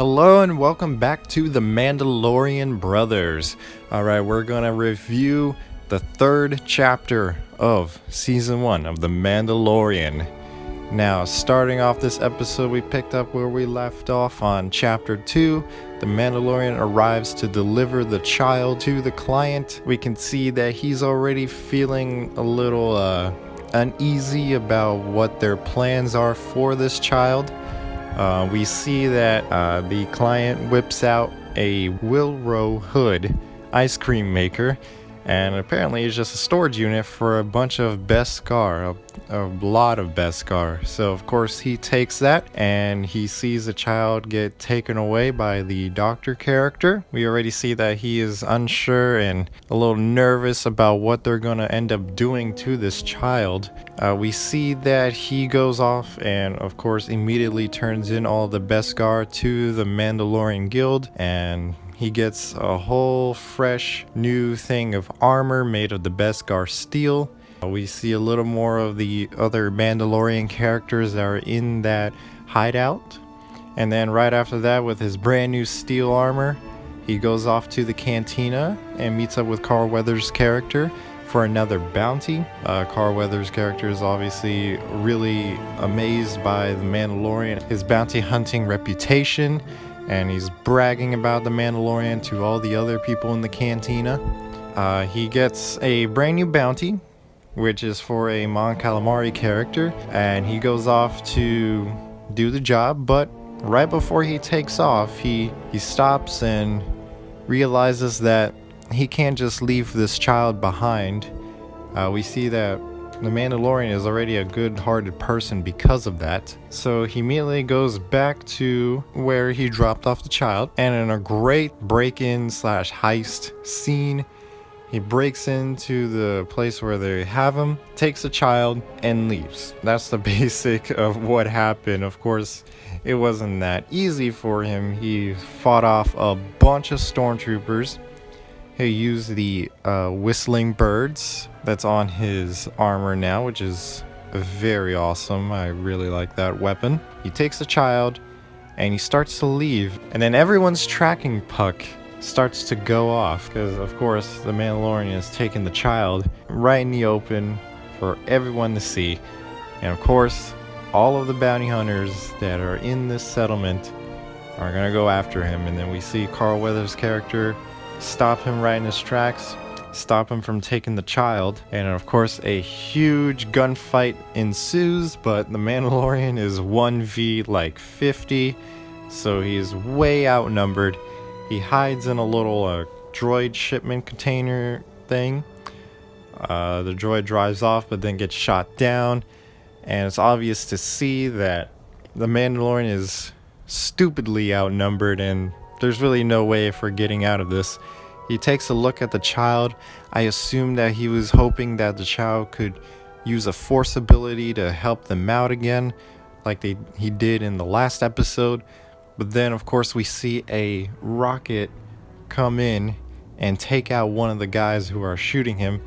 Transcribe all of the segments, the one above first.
Hello and welcome back to the Mandalorian Brothers. Alright, we're gonna review the third chapter of Season 1 of The Mandalorian. Now, starting off this episode, we picked up where we left off on Chapter 2. The Mandalorian arrives to deliver the child to the client. We can see that he's already feeling a little uneasy about what their plans are for this child. We see that the client whips out a Wilro Hood ice cream maker, and apparently it's just a storage unit for a bunch of Beskar, a lot of Beskar. So of course he takes that and he sees the child get taken away by the doctor character. We already see that he is unsure and a little nervous about what they're gonna end up doing to this child. We see that he goes off and of course immediately turns in all the Beskar to the Mandalorian Guild, and he gets a whole fresh new thing of armor made of the Beskar steel. We see a little more of the other Mandalorian characters that are in that hideout. And then right after that, with his brand new steel armor, he goes off to the cantina and meets up with Carl Weathers' character for another bounty. Carl Weathers' character is obviously really amazed by the Mandalorian, his bounty hunting reputation, and he's bragging about the Mandalorian to all the other people in the cantina. He gets a brand new bounty, which is for a Mon Calamari character, and he goes off to do the job, but right before he takes off, he stops and realizes that he can't just leave this child behind. We see that the Mandalorian is already a good-hearted person because of that. So he immediately goes back to where he dropped off the child, and in a great break-in slash heist scene, he breaks into the place where they have him, takes the child, and leaves. That's the basic of what happened. Of course, it wasn't that easy for him. He fought off a bunch of stormtroopers. He used the whistling birds that's on his armor now, which is very awesome. I really like that weapon. He takes the child and he starts to leave, and then everyone's tracking puck starts to go off because of course the Mandalorian has taken the child right in the open for everyone to see. And of course all of the bounty hunters that are in this settlement are gonna go after him, and then we see Carl Weathers' character stop him right in his tracks, stop him from taking the child, and of course a huge gunfight ensues, but the Mandalorian is 1v like 50, so he's way outnumbered. He hides in a little droid shipment container thing. The droid drives off but then gets shot down, and it's obvious to see that the Mandalorian is stupidly outnumbered and there's really no way for getting out of this. He takes a look at the child. I assume that he was hoping that the child could use a force ability to help them out again, like he did in the last episode. But then of course we see a rocket come in and take out one of the guys who are shooting him.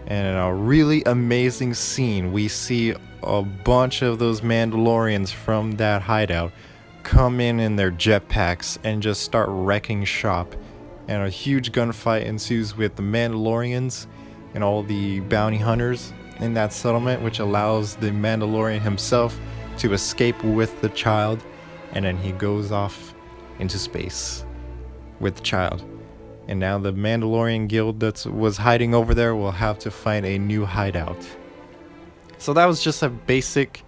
And in a really amazing scene, we see a bunch of those Mandalorians from that hideout come in their jetpacks and just start wrecking shop. And a huge gunfight ensues with the Mandalorians and all the bounty hunters in that settlement, which allows the Mandalorian himself to escape with the child. And then he goes off into space with the child. And now the Mandalorian guild that was hiding over there will have to find a new hideout. So that was just a basic,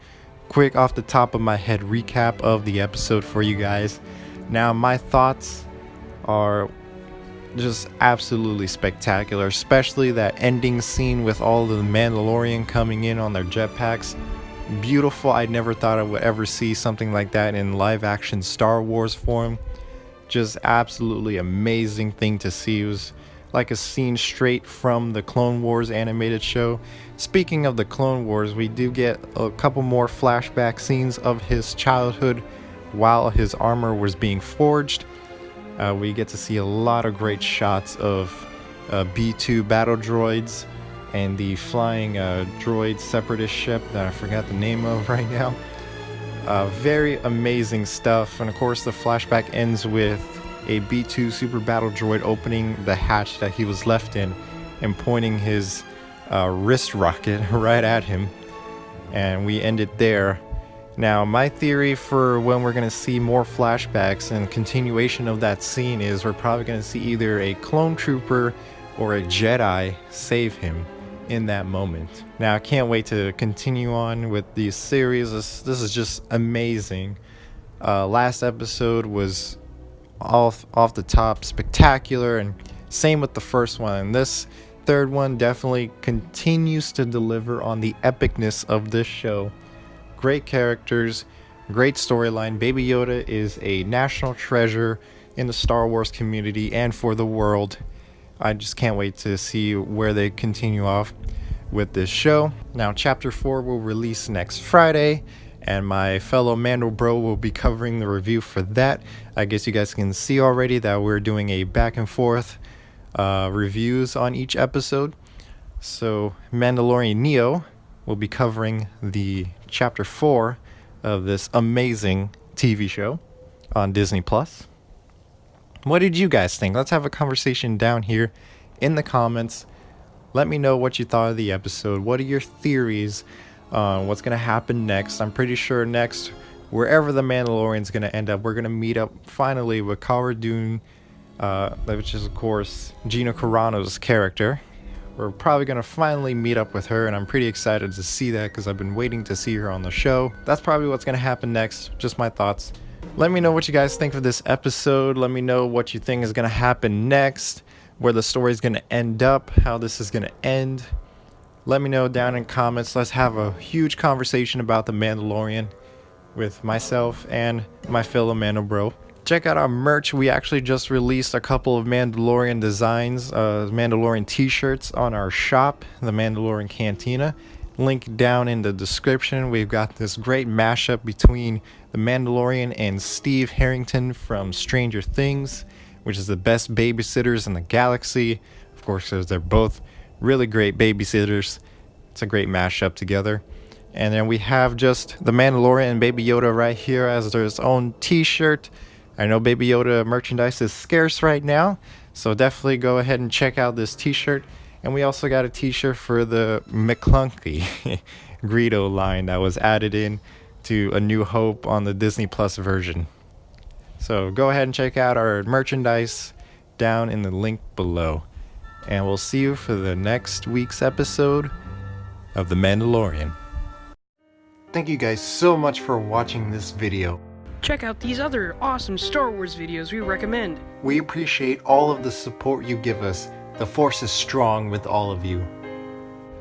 quick off the top of my head recap of the episode for you guys. Now my thoughts are just absolutely spectacular, especially that ending scene with all of the Mandalorian coming in on their jetpacks. Beautiful. I never thought I would ever see something like that in live action Star Wars form. Just absolutely amazing thing to see. It was like a scene straight from the Clone Wars animated show. Speaking of the Clone Wars, we do get a couple more flashback scenes of his childhood while his armor was being forged. We get to see a lot of great shots of B2 battle droids and the flying droid separatist ship that I forgot the name of right now. Very amazing stuff. And of course, the flashback ends with a B2 super battle droid opening the hatch that he was left in and pointing his wrist rocket right at him. And we end it there. Now, my theory for when we're going to see more flashbacks and continuation of that scene is we're probably going to see either a clone trooper or a Jedi save him in that moment. Now, I can't wait to continue on with these series. This is just amazing. Last episode was off the top spectacular, and same with the first one. And this third one definitely continues to deliver on the epicness of this show. Great characters, great storyline. Baby Yoda is a national treasure in the Star Wars community and for the world. I just can't wait to see where they continue off with this show. Now, Chapter 4 will release next Friday, and my fellow Mando bro will be covering the review for that. I guess you guys can see already that we're doing a back and forth reviews on each episode. So, Mandalorian Neo will be covering the Chapter 4 of this amazing TV show on Disney Plus. What did you guys think? Let's have a conversation down here in the comments. Let me know what you thought of the episode. What are your theories on what's going to happen next? I'm pretty sure next, wherever the Mandalorian's going to end up, we're going to meet up finally with Cara Dune, which is, of course, Gina Carano's character. We're probably going to finally meet up with her, and I'm pretty excited to see that because I've been waiting to see her on the show. That's probably what's going to happen next. Just my thoughts. Let me know what you guys think of this episode. Let me know what you think is going to happen next, where the story's going to end up, how this is going to end. Let me know down in comments. Let's have a huge conversation about The Mandalorian with myself and my fellow Mando bro. Check out our merch. We actually just released a couple of Mandalorian designs, Mandalorian t-shirts on our shop, the Mandalorian Cantina. Link down in the description. We've got this great mashup between the Mandalorian and Steve Harrington from Stranger Things, which is the best babysitters in the galaxy. Of course, because they're both really great babysitters. It's a great mashup together. And then we have just the Mandalorian and Baby Yoda right here as their own t-shirt. I know Baby Yoda merchandise is scarce right now, so definitely go ahead and check out this t-shirt. And we also got a t-shirt for the McClunky Greedo line that was added in to A New Hope on the Disney Plus version. So go ahead and check out our merchandise down in the link below. And we'll see you for the next week's episode of The Mandalorian. Thank you guys so much for watching this video. Check out these other awesome Star Wars videos we recommend. We appreciate all of the support you give us. The Force is strong with all of you.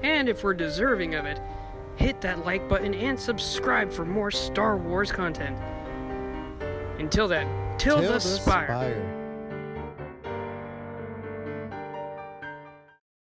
And if we're deserving of it, hit that like button and subscribe for more Star Wars content. Until then, till the spire.